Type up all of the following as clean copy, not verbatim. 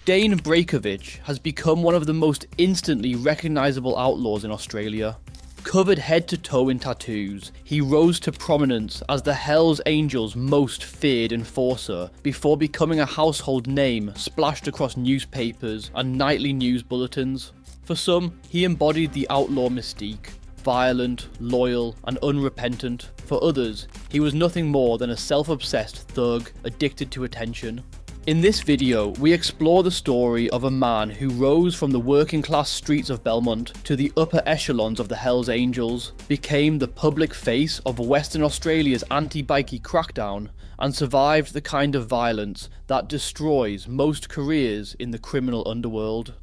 Dayne Brajkovich has become one of the most instantly recognisable outlaws in Australia. Covered head to toe in tattoos, he rose to prominence as the Hells Angels' most feared enforcer before becoming a household name splashed across newspapers and nightly news bulletins. For some, he embodied the outlaw mystique, violent, loyal, and unrepentant. For others, he was nothing more than a self-obsessed thug addicted to attention. In this video, we explore the story of a man who rose from the working class streets of Belmont to the upper echelons of the Hells Angels, became the public face of Western Australia's anti-bikie crackdown, and survived the kind of violence that destroys most careers in the criminal underworld.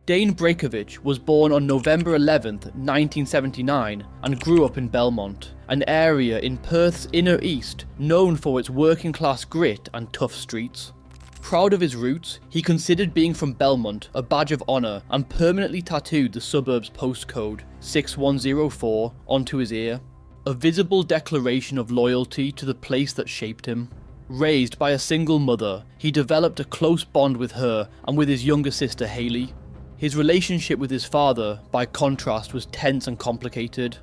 Dayne Brajkovich was born on November 11th, 1979 and grew up in Belmont, an area in Perth's inner east known for its working class grit and tough streets. Proud of his roots, he considered being from Belmont a badge of honour and permanently tattooed the suburb's postcode 6104 onto his ear, a visible declaration of loyalty to the place that shaped him. Raised by a single mother, he developed a close bond with her and with his younger sister Hayley. His relationship with his father, by contrast, was tense and complicated.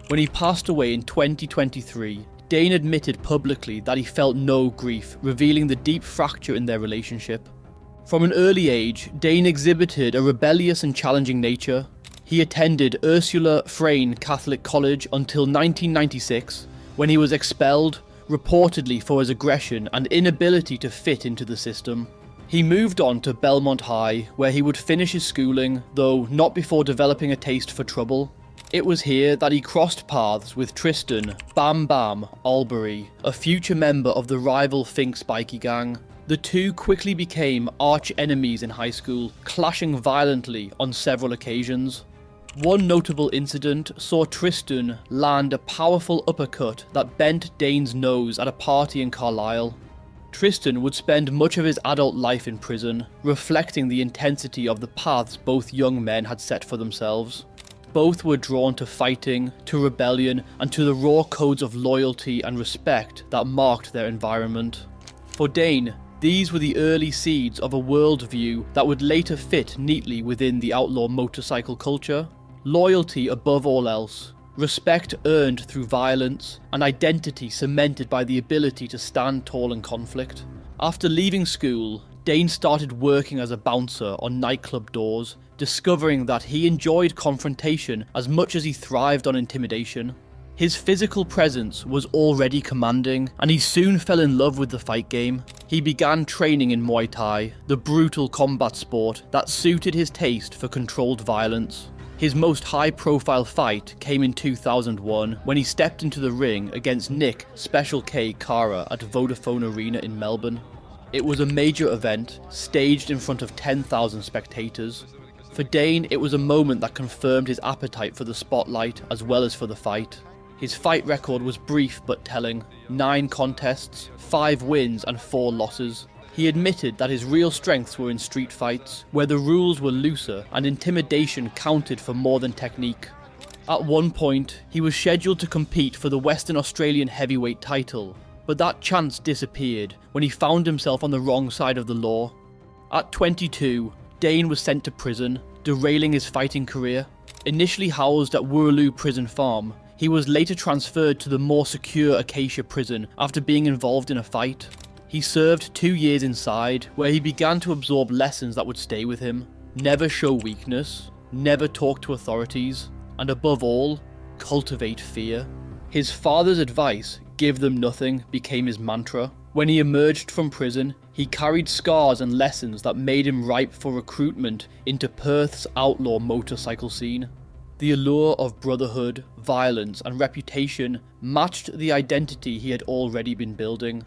When he passed away in 2023, Dayne admitted publicly that he felt no grief, revealing the deep fracture in their relationship. From an early age, Dayne exhibited a rebellious and challenging nature. He attended Ursula Frayne Catholic College until 1996, when he was expelled, reportedly for his aggression and inability to fit into the system. He moved on to Belmont High, where he would finish his schooling, though not before developing a taste for trouble. It was here that he crossed paths with Tristan Bam Bam Albury, a future member of the rival Fink's bikie gang. The two quickly became arch enemies in high school, clashing violently on several occasions. One notable incident saw Tristan land a powerful uppercut that bent Dayne's nose at a party in Carlisle. Tristan would spend much of his adult life in prison, reflecting the intensity of the paths both young men had set for themselves. Both were drawn to fighting, to rebellion, and to the raw codes of loyalty and respect that marked their environment. For Dayne, these were the early seeds of a worldview that would later fit neatly within the outlaw motorcycle culture. Loyalty above all else, respect earned through violence, and identity cemented by the ability to stand tall in conflict. After leaving school, Dayne started working as a bouncer on nightclub doors, discovering that he enjoyed confrontation as much as he thrived on intimidation. His physical presence was already commanding, and he soon fell in love with the fight game. He began training in Muay Thai, the brutal combat sport that suited his taste for controlled violence. His most high-profile fight came in 2001 when he stepped into the ring against Nick Special K Cara at Vodafone Arena in Melbourne. It was a major event, staged in front of 10,000 spectators. For Dayne, it was a moment that confirmed his appetite for the spotlight as well as for the fight. His fight record was brief but telling: 9 contests, 5 wins and 4 losses. He admitted that his real strengths were in street fights, where the rules were looser and intimidation counted for more than technique. At one point, he was scheduled to compete for the Western Australian heavyweight title, but that chance disappeared when he found himself on the wrong side of the law. At 22, Dayne was sent to prison, derailing his fighting career. Initially housed at Wooroloo Prison Farm, he was later transferred to the more secure Acacia Prison after being involved in a fight. He served 2 years inside, where he began to absorb lessons that would stay with him. Never show weakness, never talk to authorities, and above all, cultivate fear. His father's advice, "give them nothing," became his mantra. When he emerged from prison, he carried scars and lessons that made him ripe for recruitment into Perth's outlaw motorcycle scene. The allure of brotherhood, violence, and reputation matched the identity he had already been building.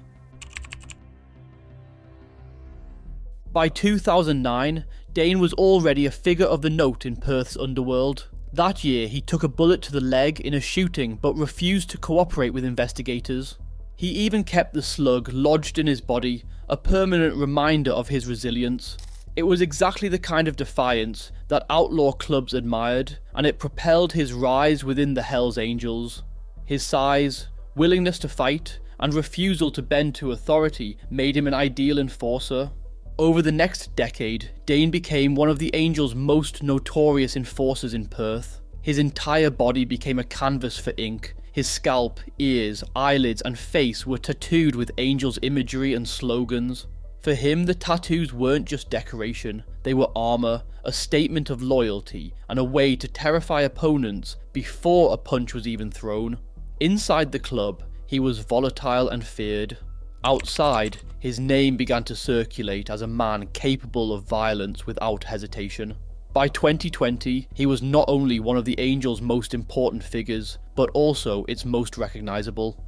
By 2009, Dayne was already a figure of the note in Perth's underworld. That year, he took a bullet to the leg in a shooting but refused to cooperate with investigators. He even kept the slug lodged in his body, a permanent reminder of his resilience. It was exactly the kind of defiance that outlaw clubs admired, and it propelled his rise within the Hells Angels. His size, willingness to fight, and refusal to bend to authority made him an ideal enforcer. Over the next decade, Dayne became one of the Angels' most notorious enforcers in Perth. His entire body became a canvas for ink. His scalp, ears, eyelids and face were tattooed with Angels imagery and slogans. For him, the tattoos weren't just decoration, they were armour, a statement of loyalty, and a way to terrify opponents before a punch was even thrown. Inside the club, he was volatile and feared. Outside, his name began to circulate as a man capable of violence without hesitation. By 2020, he was not only one of the Angels' most important figures, but also its most recognisable.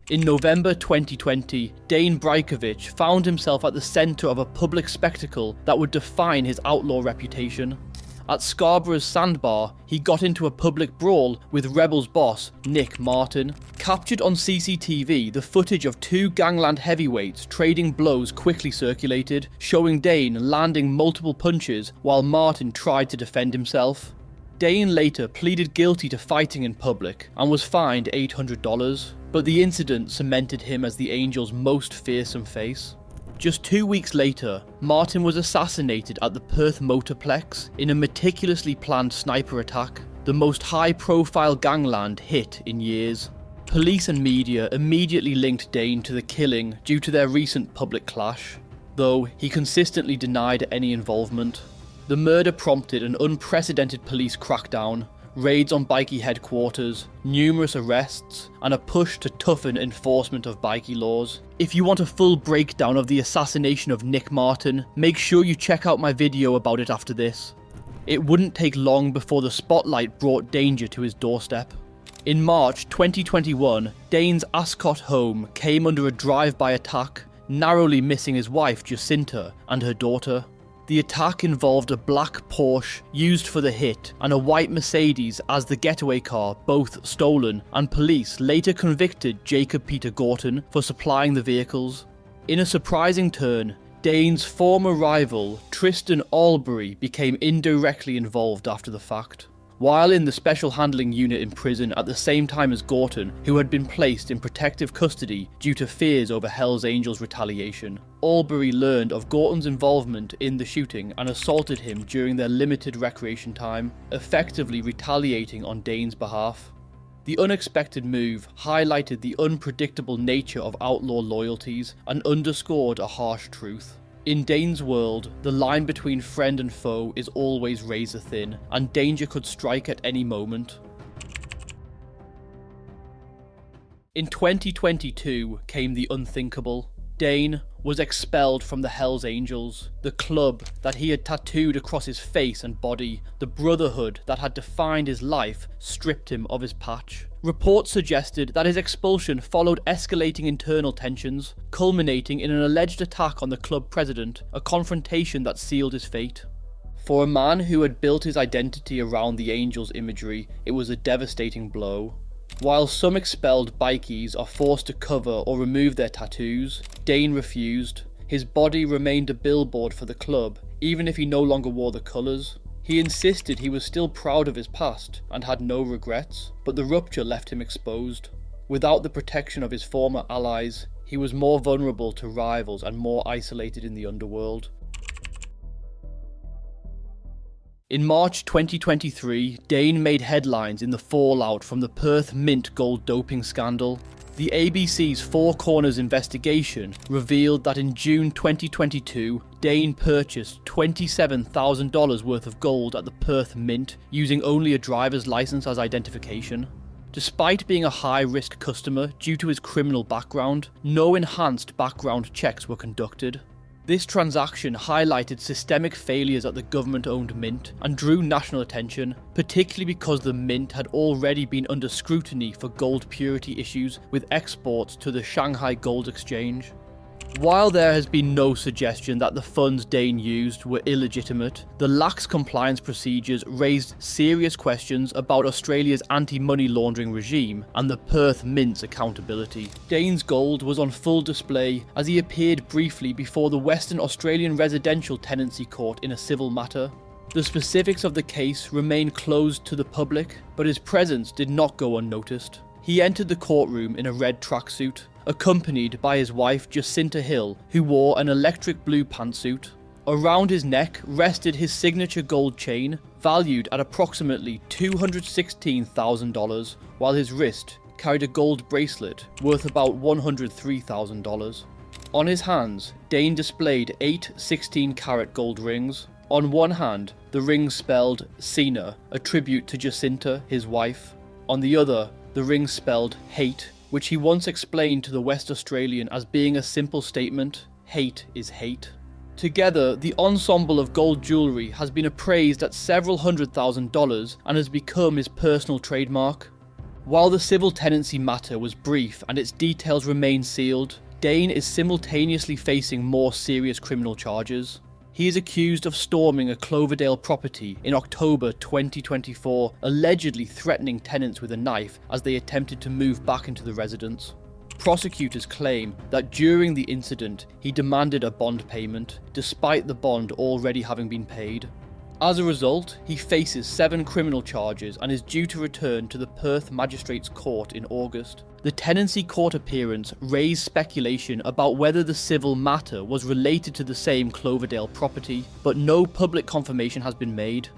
In November 2020, Dayne Brajkovich found himself at the centre of a public spectacle that would define his outlaw reputation. At Scarborough's Sandbar, he got into a public brawl with Rebels boss Nick Martin. Captured on CCTV, the footage of two gangland heavyweights trading blows quickly circulated, showing Dayne landing multiple punches while Martin tried to defend himself. Dayne later pleaded guilty to fighting in public and was fined $800, but the incident cemented him as the Angels' most fearsome face. Just 2 weeks later, Martin was assassinated at the Perth Motorplex in a meticulously planned sniper attack, the most high-profile gangland hit in years. Police and media immediately linked Dayne to the killing due to their recent public clash, though he consistently denied any involvement. The murder prompted an unprecedented police crackdown, raids on bikie headquarters, numerous arrests, and a push to toughen enforcement of bikie laws. If you want a full breakdown of the assassination of Nick Martin, make sure you check out my video about it after this. It wouldn't take long before the spotlight brought danger to his doorstep. In March 2021, Dayne's Ascot home came under a drive-by attack, narrowly missing his wife Jacinta and her daughter. The attack involved a black Porsche used for the hit and a white Mercedes as the getaway car, both stolen, and police later convicted Jacob Peter Gorton for supplying the vehicles. In a surprising turn, Dayne's former rival Tristan Albury became indirectly involved after the fact. While in the special handling unit in prison at the same time as Gorton, who had been placed in protective custody due to fears over Hells Angels retaliation, Albury learned of Gorton's involvement in the shooting and assaulted him during their limited recreation time, effectively retaliating on Dayne's behalf. The unexpected move highlighted the unpredictable nature of outlaw loyalties and underscored a harsh truth. In Dayne's world, the line between friend and foe is always razor thin, and danger could strike at any moment. In 2022 came the unthinkable. Dayne was expelled from the Hells Angels, the club that he had tattooed across his face and body. The brotherhood that had defined his life stripped him of his patch. Reports suggested that his expulsion followed escalating internal tensions, culminating in an alleged attack on the club president, a confrontation that sealed his fate. For a man who had built his identity around the Angels imagery, it was a devastating blow. While some expelled bikies are forced to cover or remove their tattoos, Dayne refused. His body remained a billboard for the club, even if he no longer wore the colours. He insisted he was still proud of his past and had no regrets, but the rupture left him exposed. Without the protection of his former allies, he was more vulnerable to rivals and more isolated in the underworld. In March 2023, Dayne made headlines in the fallout from the Perth Mint gold doping scandal. The ABC's Four Corners investigation revealed that in June 2022, Dayne purchased $27,000 worth of gold at the Perth Mint using only a driver's license as identification. Despite being a high-risk customer due to his criminal background, no enhanced background checks were conducted. This transaction highlighted systemic failures at the government-owned mint and drew national attention, particularly because the mint had already been under scrutiny for gold purity issues with exports to the Shanghai Gold Exchange. While there has been no suggestion that the funds Dayne used were illegitimate, the lax compliance procedures raised serious questions about Australia's anti-money laundering regime and the Perth Mint's accountability. Dayne's gold was on full display as he appeared briefly before the Western Australian Residential Tenancy Court in a civil matter. The specifics of the case remain closed to the public, but his presence did not go unnoticed. He entered the courtroom in a red tracksuit, accompanied by his wife Jacinta Hill, who wore an electric blue pantsuit. Around his neck rested his signature gold chain, valued at approximately $216,000, while his wrist carried a gold bracelet worth about $103,000. On his hands, Dayne displayed 8 16-carat gold rings. On one hand, the rings spelled Cena, a tribute to Jacinta, his wife. On the other, the ring spelled hate, which he once explained to the West Australian as being a simple statement: hate is hate. Together, the ensemble of gold jewellery has been appraised at several $100,000 and has become his personal trademark. While the civil tenancy matter was brief and its details remain sealed, Dayne is simultaneously facing more serious criminal charges. He is accused of storming a Cloverdale property in October 2024, allegedly threatening tenants with a knife as they attempted to move back into the residence. Prosecutors claim that during the incident he demanded a bond payment, despite the bond already having been paid. As a result, he faces 7 criminal charges and is due to return to the Perth Magistrates Court in August. The tenancy court appearance raised speculation about whether the civil matter was related to the same Cloverdale property, but no public confirmation has been made.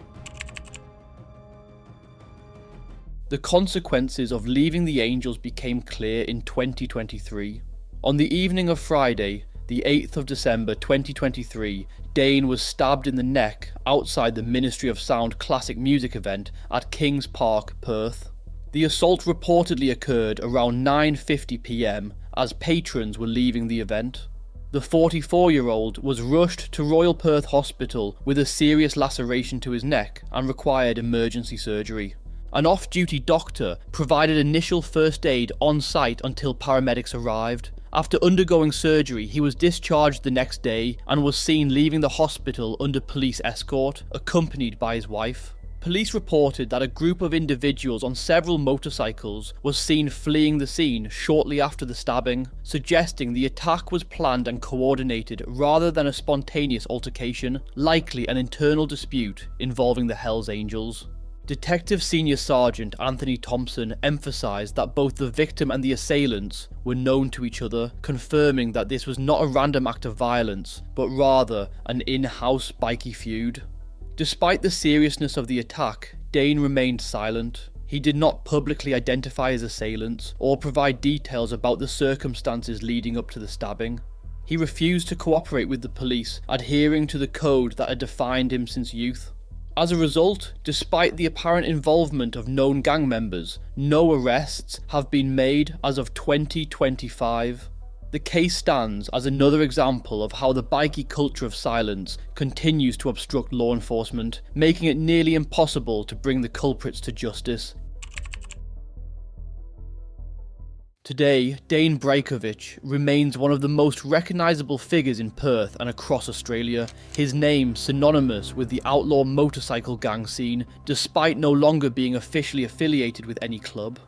The consequences of leaving the Angels became clear in 2023. On the evening of Friday, the 8th of December 2023, Dayne was stabbed in the neck outside the Ministry of Sound classic music event at Kings Park, Perth. The assault reportedly occurred around 9:50 PM as patrons were leaving the event. The 44-year-old was rushed to Royal Perth Hospital with a serious laceration to his neck and required emergency surgery. An off-duty doctor provided initial first aid on site until paramedics arrived. After undergoing surgery, he was discharged the next day and was seen leaving the hospital under police escort, accompanied by his wife. Police reported that a group of individuals on several motorcycles was seen fleeing the scene shortly after the stabbing, suggesting the attack was planned and coordinated rather than a spontaneous altercation, likely an internal dispute involving the Hells Angels. Detective Senior Sergeant Anthony Thompson emphasised that both the victim and the assailants were known to each other, confirming that this was not a random act of violence, but rather an in-house bikie feud. Despite the seriousness of the attack, Dayne remained silent. He did not publicly identify his assailants or provide details about the circumstances leading up to the stabbing. He refused to cooperate with the police, adhering to the code that had defined him since youth. As a result, despite the apparent involvement of known gang members, no arrests have been made as of 2025. The case stands as another example of how the bikie culture of silence continues to obstruct law enforcement, making it nearly impossible to bring the culprits to justice. Today, Dayne Brajkovich remains one of the most recognisable figures in Perth and across Australia, his name synonymous with the outlaw motorcycle gang scene, despite no longer being officially affiliated with any club.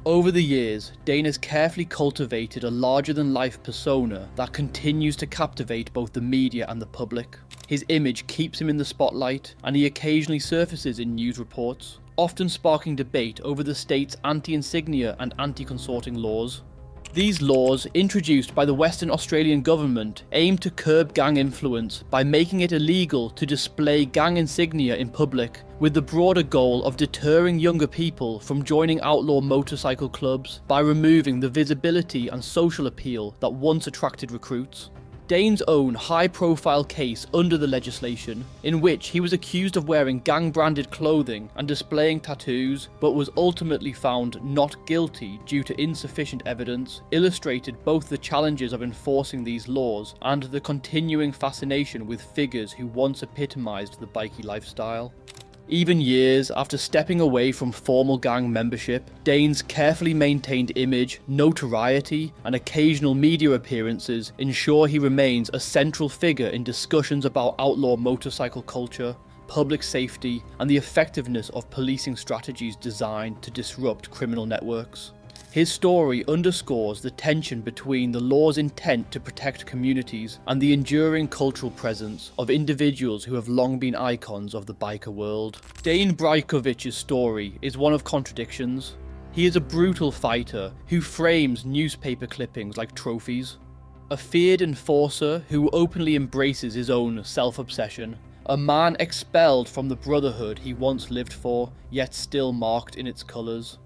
Over the years, Dayne has carefully cultivated a larger-than-life persona that continues to captivate both the media and the public. His image keeps him in the spotlight, and he occasionally surfaces in news reports, often sparking debate over the state's anti-insignia and anti-consorting laws. These laws, introduced by the Western Australian government, aim to curb gang influence by making it illegal to display gang insignia in public, with the broader goal of deterring younger people from joining outlaw motorcycle clubs by removing the visibility and social appeal that once attracted recruits. Dayne's own high-profile case under the legislation, in which he was accused of wearing gang-branded clothing and displaying tattoos, but was ultimately found not guilty due to insufficient evidence, illustrated both the challenges of enforcing these laws and the continuing fascination with figures who once epitomised the bikie lifestyle. Even years after stepping away from formal gang membership, Dayne's carefully maintained image, notoriety, and occasional media appearances ensure he remains a central figure in discussions about outlaw motorcycle culture, public safety, and the effectiveness of policing strategies designed to disrupt criminal networks. His story underscores the tension between the law's intent to protect communities and the enduring cultural presence of individuals who have long been icons of the biker world. Dayne Brajkovich's story is one of contradictions. He is a brutal fighter who frames newspaper clippings like trophies. A feared enforcer who openly embraces his own self-obsession. A man expelled from the brotherhood he once lived for, yet still marked in its colours.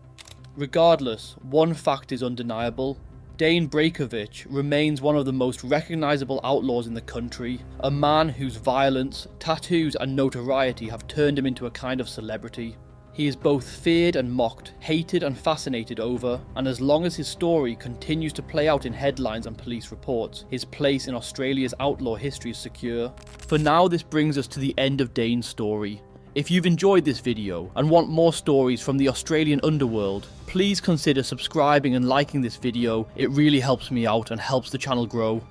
Regardless, one fact is undeniable. Dayne Brajkovich remains one of the most recognisable outlaws in the country, a man whose violence, tattoos and notoriety have turned him into a kind of celebrity. He is both feared and mocked, hated and fascinated over, and as long as his story continues to play out in headlines and police reports, his place in Australia's outlaw history is secure. For now, this brings us to the end of Dayne's story. If you've enjoyed this video and want more stories from the Australian underworld, please consider subscribing and liking this video. It really helps me out and helps the channel grow.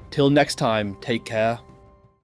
Till next time, take care.